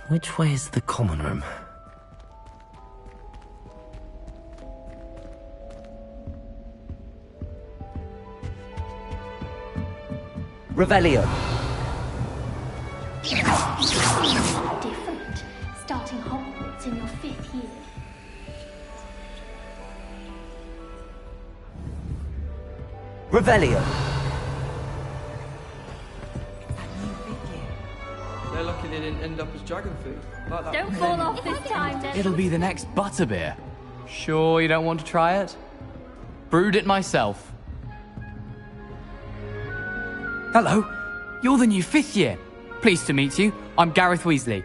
Which way is the common room? Revelio. Different. Starting Hogwarts in your 5th year. Revelio. They're lucky they didn't end up as dragon food. Like that. Don't fall off this time, then. It'll be the next butterbeer. Sure you don't want to try it? Brewed it myself. Hello, you're the new 5th year. Pleased to meet you. I'm Gareth Weasley.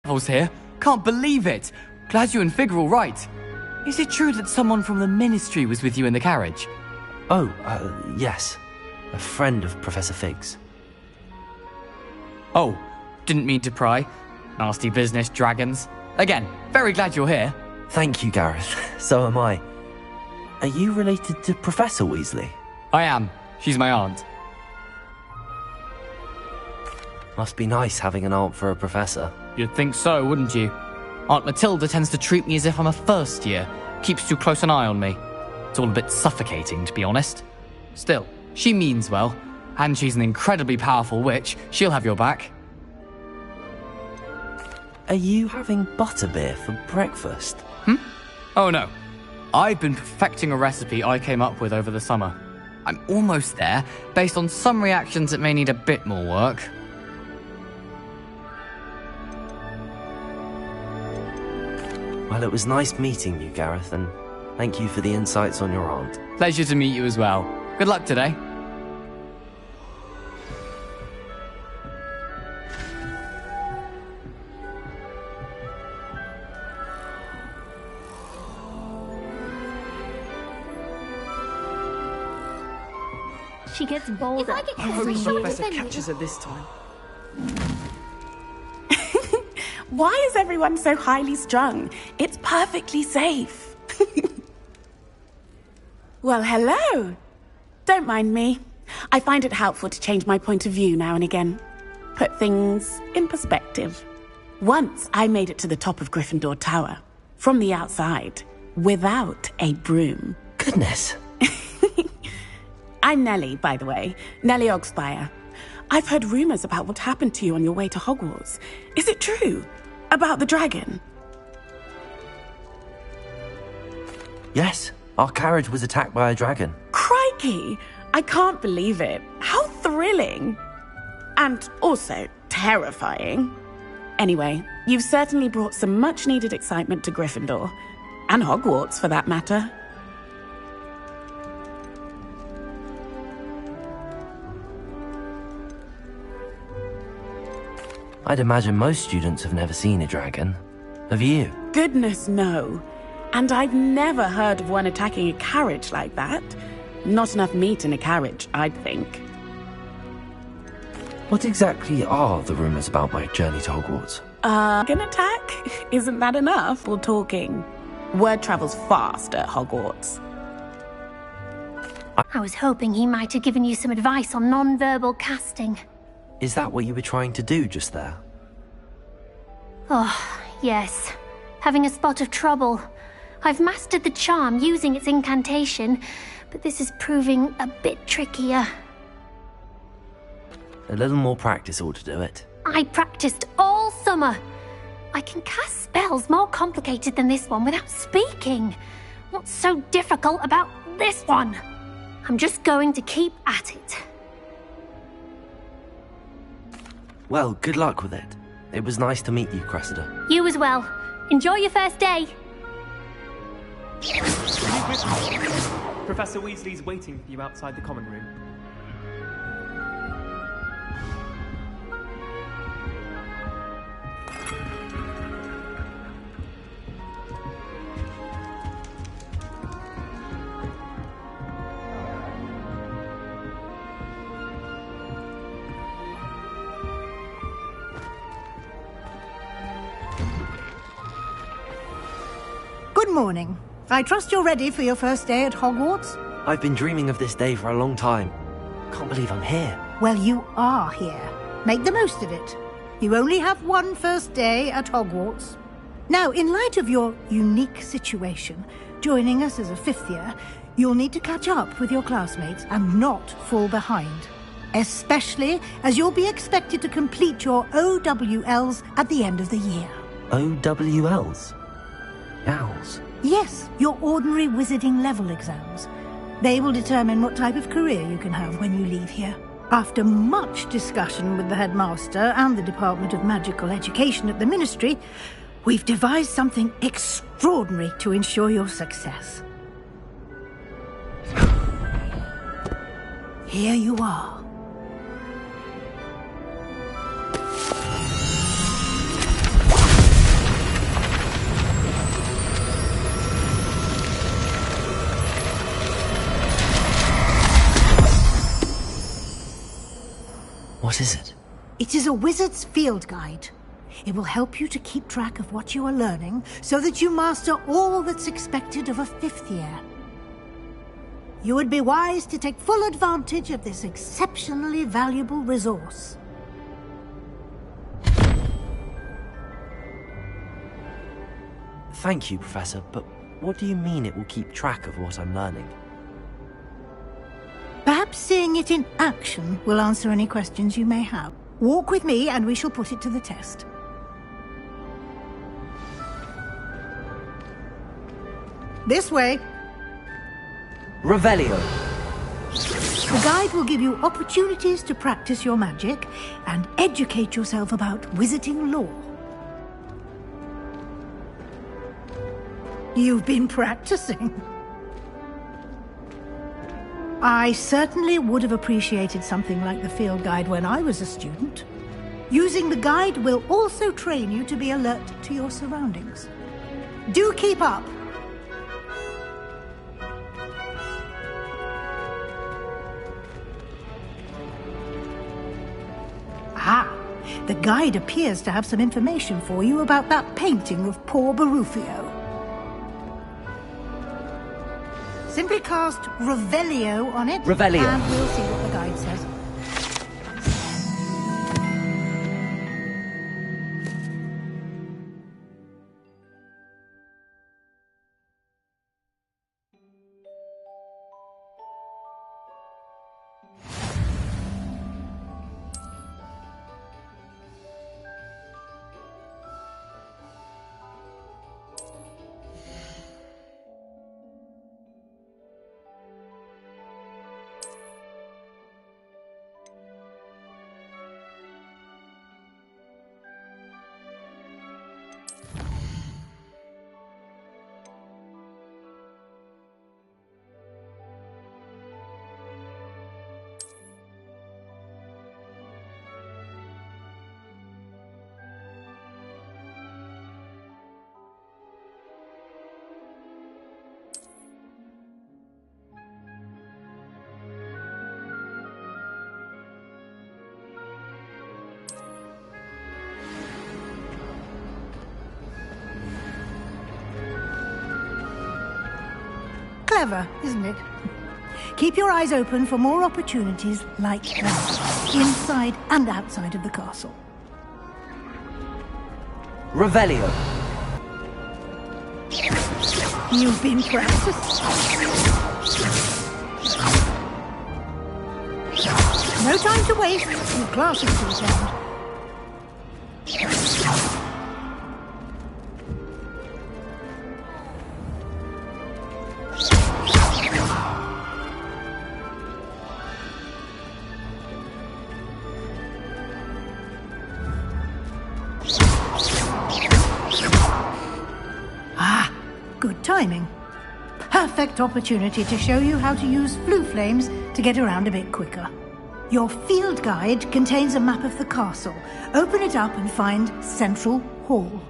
Neville's here. Can't believe it. Glad you and Fig are all right. Is it true that someone from the Ministry was with you in the carriage? Oh, yes. A friend of Professor Fig's. Oh, didn't mean to pry. Nasty business, dragons. Again, very glad you're here. Thank you, Gareth. So am I. Are you related to Professor Weasley? I am. She's my aunt. Must be nice having an aunt for a professor. You'd think so, wouldn't you? Aunt Matilda tends to treat me as if I'm a first year. Keeps too close an eye on me. It's all a bit suffocating, to be honest. Still, she means well. And she's an incredibly powerful witch. She'll have your back. Are you having butterbeer for breakfast? Oh no. I've been perfecting a recipe I came up with over the summer. I'm almost there, based on some reactions that may need a bit more work. Well, it was nice meeting you, Gareth, and thank you for the insights on your aunt. Pleasure to meet you as well. Good luck today. She gets bolder I every hope year. Professor catches her this time. Why is everyone so highly strung? It's perfectly safe. Well, hello. Don't mind me. I find it helpful to change my point of view now and again. Put things in perspective. Once I made it to the top of Gryffindor Tower, from the outside, without a broom. Goodness. I'm Nellie, by the way. Nellie Ogspire. I've heard rumors about what happened to you on your way to Hogwarts. Is it true? About the dragon? Yes, our carriage was attacked by a dragon. Crikey! I can't believe it. How thrilling! And also terrifying. Anyway, you've certainly brought some much-needed excitement to Gryffindor. And Hogwarts, for that matter. I'd imagine most students have never seen a dragon. Have you? Goodness, no. And I've never heard of one attacking a carriage like that. Not enough meat in a carriage, I'd think. What exactly are the rumors about my journey to Hogwarts? An attack? Isn't that enough? We're talking. Word travels fast at Hogwarts. I was hoping he might have given you some advice on non-verbal casting. Is that what you were trying to do just there? Oh, yes. Having a spot of trouble. I've mastered the charm using its incantation, but this is proving a bit trickier. A little more practice ought to do it. I practiced all summer. I can cast spells more complicated than this one without speaking. What's so difficult about this one? I'm just going to keep at it. Well, good luck with it. It was nice to meet you, Cressida. You as well. Enjoy your first day. Professor Weasley's waiting for you outside the common room. Good morning. I trust you're ready for your first day at Hogwarts? I've been dreaming of this day for a long time. Can't believe I'm here. Well, you are here. Make the most of it. You only have one first day at Hogwarts. Now, in light of your unique situation, joining us as a fifth year, you'll need to catch up with your classmates and not fall behind. Especially as you'll be expected to complete your OWLs at the end of the year. OWLs? Owls? Yes, your ordinary wizarding level exams. They will determine what type of career you can have when you leave here. After much discussion with the headmaster and the Department of Magical Education at the Ministry, we've devised something extraordinary to ensure your success. Here you are. What is it? It is a wizard's field guide. It will help you to keep track of what you are learning so that you master all that's expected of a fifth year. You would be wise to take full advantage of this exceptionally valuable resource. Thank you, Professor, but what do you mean it will keep track of what I'm learning? Perhaps seeing it in action will answer any questions you may have. Walk with me and we shall put it to the test. This way. Revelio. The guide will give you opportunities to practice your magic and educate yourself about wizarding lore. You've been practicing. I certainly would have appreciated something like the field guide when I was a student. Using the guide will also train you to be alert to your surroundings. Do keep up! Ah, the guide appears to have some information for you about that painting of poor Barufio. Simply cast Revelio on it, Revelio. And we'll see what the guide says. Clever, isn't it? Keep your eyes open for more opportunities like that, inside and outside of the castle. Revelio. You've been practicing. No time to waste. Your classes to attend. Good timing. Perfect opportunity to show you how to use flue flames to get around a bit quicker. Your field guide contains a map of the castle. Open it up and find Central Hall.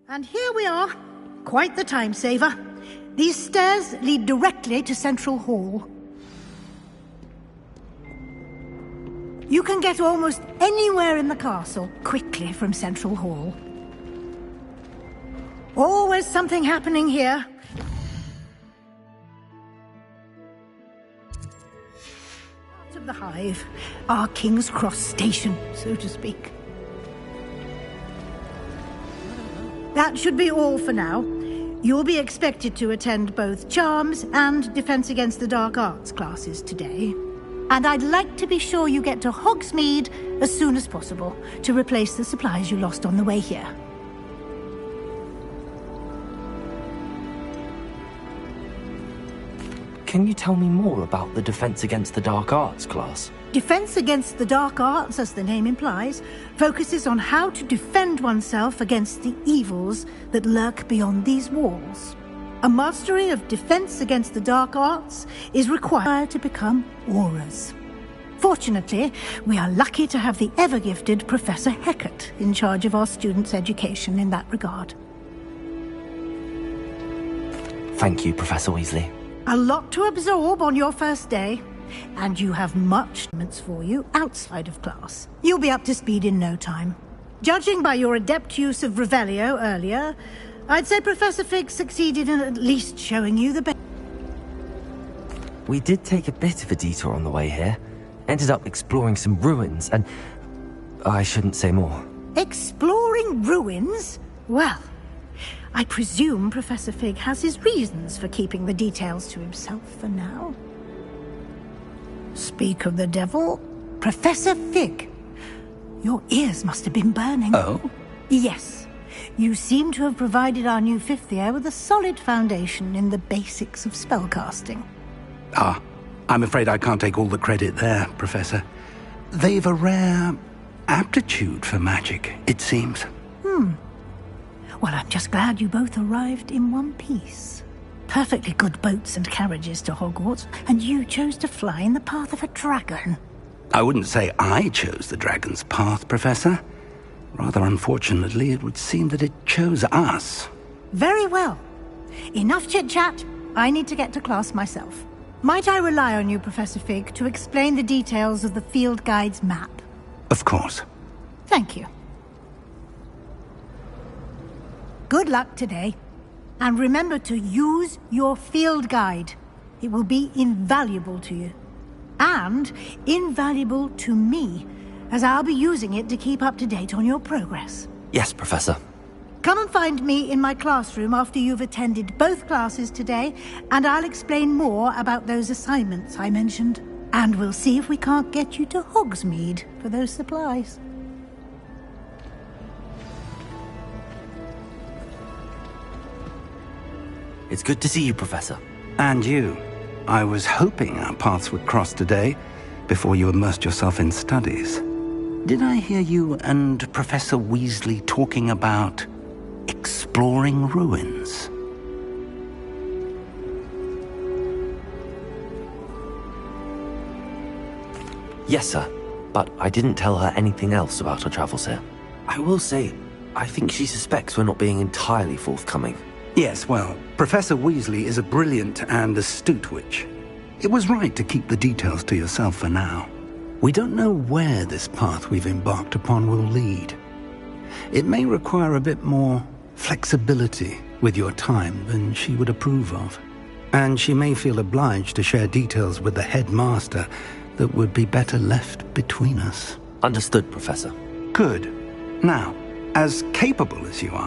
And here we are. Quite the time saver. These stairs lead directly to Central Hall. You can get almost anywhere in the castle quickly from Central Hall. Always something happening here. Part of the hive, our King's Cross station, so to speak. That should be all for now. You'll be expected to attend both Charms and Defense Against the Dark Arts classes today. And I'd like to be sure you get to Hogsmeade as soon as possible to replace the supplies you lost on the way here. Can you tell me more about the Defense Against the Dark Arts class? Defense Against the Dark Arts, as the name implies, focuses on how to defend oneself against the evils that lurk beyond these walls. A mastery of Defense Against the Dark Arts is required to become Aurors. Fortunately, we are lucky to have the ever-gifted Professor Hecat in charge of our students' education in that regard. Thank you, Professor Weasley. A lot to absorb on your first day, and you have much for you outside of class. You'll be up to speed in no time. Judging by your adept use of Revelio earlier, I'd say Professor Fig succeeded in at least showing you the best. We did take a bit of a detour on the way here. Ended up exploring some ruins, and I shouldn't say more. Exploring ruins? Well, I presume Professor Fig has his reasons for keeping the details to himself for now. Speak of the devil, Professor Fig. Your ears must have been burning. Oh? Yes. You seem to have provided our new fifth year with a solid foundation in the basics of spellcasting. Ah, I'm afraid I can't take all the credit there, Professor. They've a rare aptitude for magic, it seems. Well, I'm just glad you both arrived in one piece. Perfectly good boats and carriages to Hogwarts, and you chose to fly in the path of a dragon. I wouldn't say I chose the dragon's path, Professor. Rather unfortunately, it would seem that it chose us. Very well. Enough chit-chat. I need to get to class myself. Might I rely on you, Professor Fig, to explain the details of the field guide's map? Of course. Thank you. Good luck today. And remember to use your field guide. It will be invaluable to you. And invaluable to me, as I'll be using it to keep up to date on your progress. Yes, Professor. Come and find me in my classroom after you've attended both classes today, and I'll explain more about those assignments I mentioned. And we'll see if we can't get you to Hogsmeade for those supplies. It's good to see you, Professor. And you. I was hoping our paths would cross today, before you immersed yourself in studies. Did I hear you and Professor Weasley talking about exploring ruins? Yes, sir. But I didn't tell her anything else about our travels here. I will say, I think she suspects we're not being entirely forthcoming. Yes, well, Professor Weasley is a brilliant and astute witch. It was right to keep the details to yourself for now. We don't know where this path we've embarked upon will lead. It may require a bit more flexibility with your time than she would approve of. And she may feel obliged to share details with the headmaster that would be better left between us. Understood, Professor. Good. Now, as capable as you are,